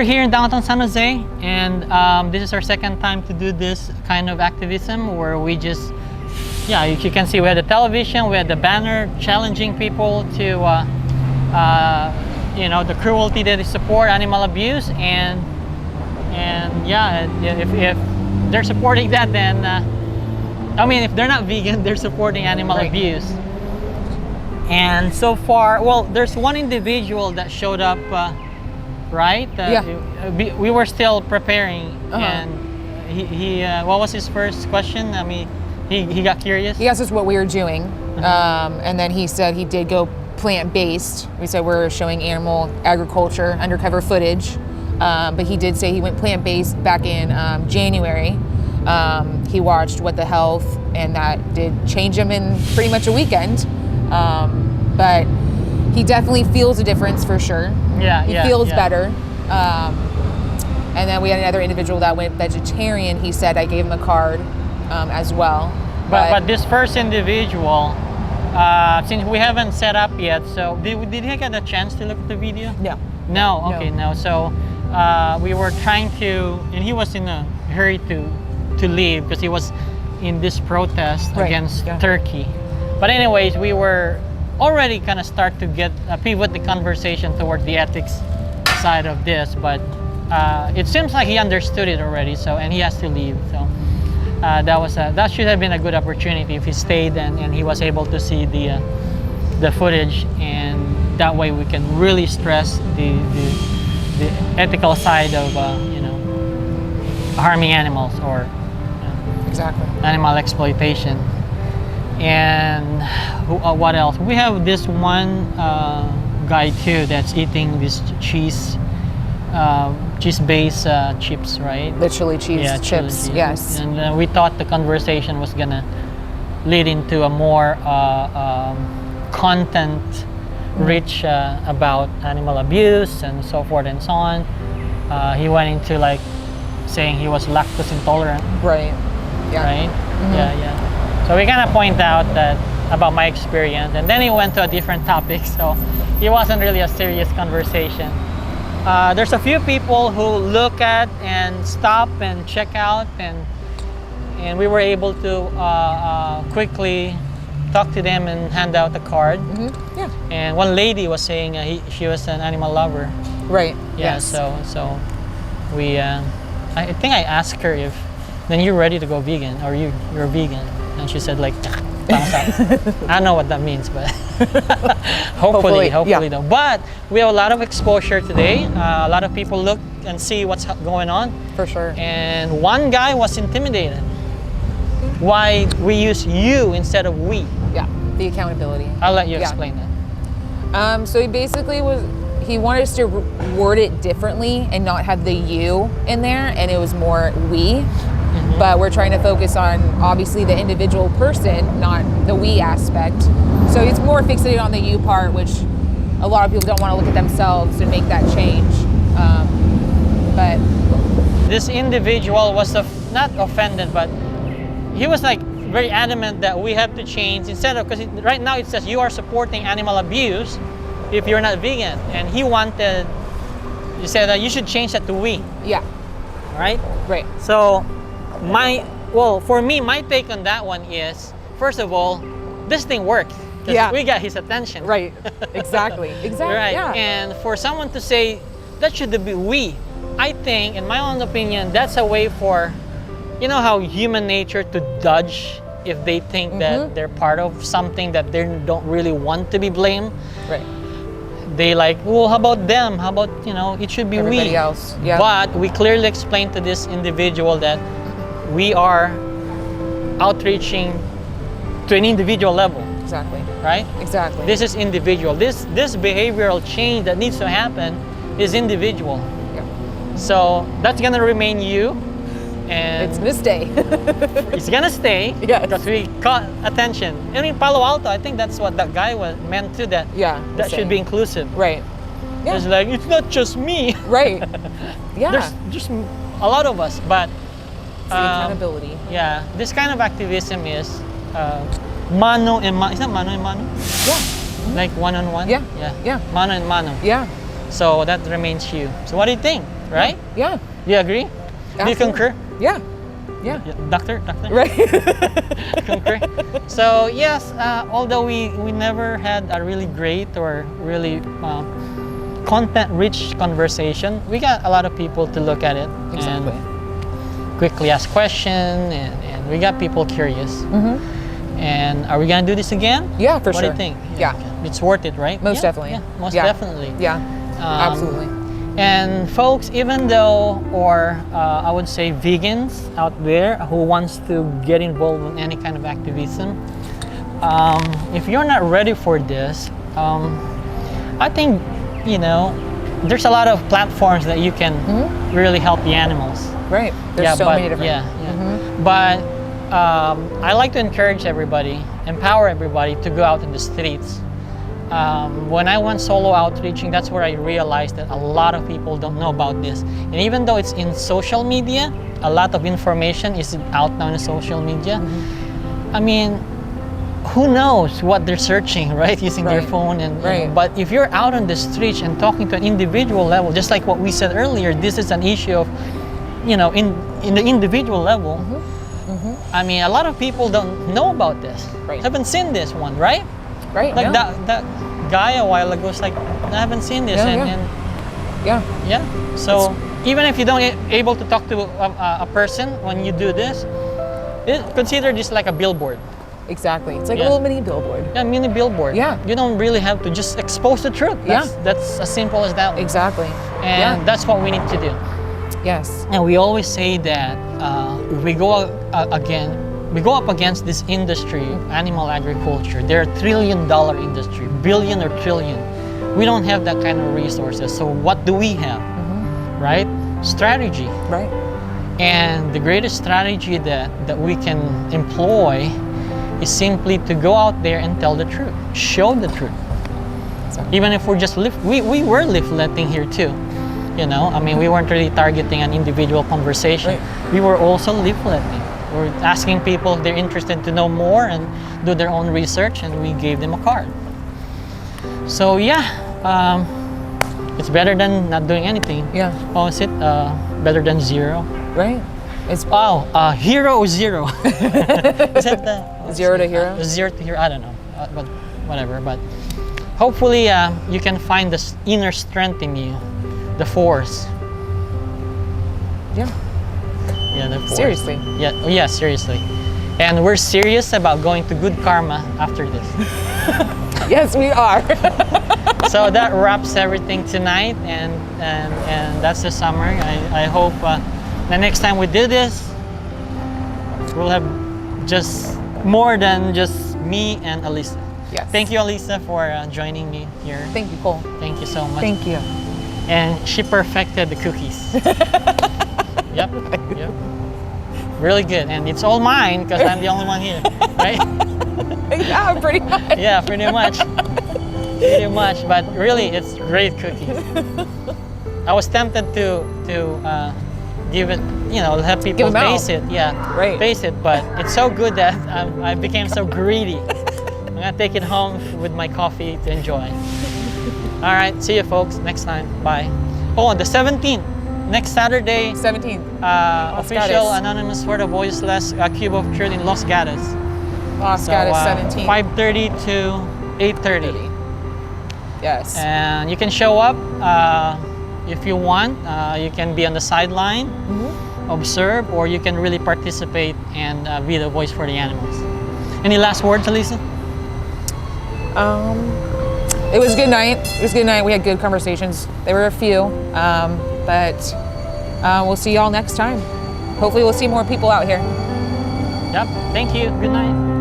we're here in downtown San Jose, and this is our second time to do this kind of activism where we just, yeah, you can see we had the television, we had the banner challenging people to, you know, the cruelty that they support, animal abuse, and yeah, if they're supporting that, then I mean, if they're not vegan, they're supporting animal abuse. And so far, well, there's one individual that showed up, right? We were still preparing, and he what was his first question? I mean, he got curious. He asked us what we were doing, and then he said he did go plant-based. We said we're showing animal agriculture undercover footage, but he did say he went plant-based back in January. He watched What the Health, and that did change him in pretty much a weekend. But he definitely feels a difference for sure. He feels better. And then we had another individual that went vegetarian. He said I gave him a card as well. But this first individual, since we haven't set up yet, so did he get a chance to look at the video? No. Okay, no. So we were trying to, and he was in a hurry to leave because he was in this protest against Turkey. But anyways, we were already kind of start to get pivot the conversation toward the ethics side of this, but it seems like he understood it already. So, and he has to leave. So that should have been a good opportunity if he stayed and he was able to see the footage, and that way we can really stress the ethical side of you know, harming animals or animal exploitation. And what else? We have this one guy too that's eating this cheese-based chips, right? Literally chips. Cheese. Yes. And we thought the conversation was gonna lead into a more content-rich about animal abuse and so forth and so on. He went into like saying he was lactose intolerant. Right. Yeah. Right. Yeah. So we kind of point out that about my experience, and then he went to a different topic. So it wasn't really a serious conversation. There's a few people who look at and stop and check out, and we were able to quickly talk to them and hand out a card. And one lady was saying she was an animal lover. Right. Yeah. Yes. So we, I think I asked her if then you're ready to go vegan, or you're vegan. And she said like, thumbs up. I don't know what that means, but hopefully though. But we have a lot of exposure today. A lot of people look and see what's going on. For sure. And one guy was intimidated. Why we use you instead of we. Yeah, the accountability. I'll let you explain that. So he basically he wanted us to word it differently and not have the you in there, and it was more we. But we're trying to focus on obviously the individual person, not the we aspect. So it's more fixated on the you part, which a lot of people don't want to look at themselves and make that change. But this individual was not offended, but he was like very adamant that we have to change instead of, because right now it says you are supporting animal abuse if you're not vegan, and he said that you should change that to we. Yeah. Right. So for me, my take on that one is, first of all, this thing worked. We got his attention. Right. Exactly. Right. Yeah. And for someone to say that should be we, I think, in my own opinion, that's a way for, you know how human nature to dodge if they think that they're part of something that they don't really want to be blamed. Right. They like, well, how about them? How about, you know, it should be everybody else. Yeah. But we clearly explained to this individual that we are outreaching to an individual level. Exactly. Right? Exactly. This is individual. This behavioral change that needs to happen is individual. Yeah. So that's gonna remain you, and it's gonna stay. It's gonna stay. Yes. Because we caught attention. And in Palo Alto, I think that's what that guy was meant to. That should be inclusive. Right. Yeah. It's like it's not just me. Right. Yeah. There's just a lot of us, but it's the accountability. Yeah. This kind of activism is mano and mano. Is that mano and mano? Yeah. Like one on one. Yeah. Mano and mano. Yeah. So that remains you. So what do you think? right? Yeah. Do you agree? Absolutely. Do you concur? Yeah. Yeah. Doctor? Right. Concur. So yes, although we never had a really great or really content-rich conversation, we got a lot of people to look at it Exactly. and quickly ask questions, and we got people curious. And are we gonna do this again? Yeah, for what sure. What do you think? Yeah. It's worth it, right? Most definitely. Yeah, most Yeah. definitely. Yeah. Absolutely. And folks, even though, or I would say vegans out there who wants to get involved in any kind of activism, if you're not ready for this, I think, you know, there's a lot of platforms that you can really help the animals. Right. There's so many different. But I like to encourage everybody, empower everybody to go out in the streets. When I went solo outreaching, that's where I realized that a lot of people don't know about this. And even though it's in social media, a lot of information is out now in social media. I mean, who knows what they're searching, right? Using their phone and but if you're out on the streets and talking to an individual level, just like what we said earlier, this is an issue of, you know, in the individual level. I mean, a lot of people don't know about this. Haven't seen this one, right? Right. Like that guy a while ago was like, I haven't seen this. Yeah. So even if you don't able to talk to a person when you do this, consider this like a billboard. Exactly. It's like a little mini billboard. Yeah, mini billboard. Yeah. You don't really have to just expose the truth. That's as simple as that one. Exactly. And that's what we need to do. Yes. And we always say that if we go up against this industry, animal agriculture. They're $1 trillion industry, billion or trillion. We don't have that kind of resources. So what do we have? Right? Strategy. Right. And the greatest strategy that we can employ is simply to go out there and tell the truth, show the truth. Exactly. Even if we're just we were leafleting here too. You know, I mean, we weren't really targeting an individual conversation. We were also leafleting. We're asking people if they're interested to know more and do their own research, and we gave them a card. So yeah, it's better than not doing anything. Yeah. Oh, is it better than zero? Right. It's hero or zero? Is it zero to hero? Zero to hero. I don't know, but whatever. But hopefully, you can find this inner strength in you, the force. Yeah. Yeah, the force. Seriously. Yeah. Oh, yeah. Seriously. And we're serious about going to good karma after this. Yes, we are. So that wraps everything tonight, and that's the summary. I hope the next time we do this, we'll have just more than just me and Alisa. Yes. Thank you, Alisa, for joining me here. Thank you, Cole. Thank you so much. Thank you. And she perfected the cookies. Yep. Really good, and it's all mine because I'm the only one here, right? Yeah, pretty much. Yeah, pretty much. Pretty much, but really, it's great cookies. I was tempted to give it, you know, have people taste it. Yeah, taste it, but it's so good that I became so greedy. I'm gonna take it home with my coffee to enjoy. All right, see you folks next time. Bye. Oh, on the 17th, next Saturday. 17th. Official Anonymous for the Voiceless Cube of Truth in Los Gatos. Los Gatos 17th. 5:30 to 8:30. Yes. And you can show up if you want. You can be on the sideline, observe, or you can really participate and be the voice for the animals. Any last words, Alisa? It was a good night. It was a good night. We had good conversations. There were a few, but we'll see y'all next time. Hopefully we'll see more people out here. Yep. Thank you. Good night.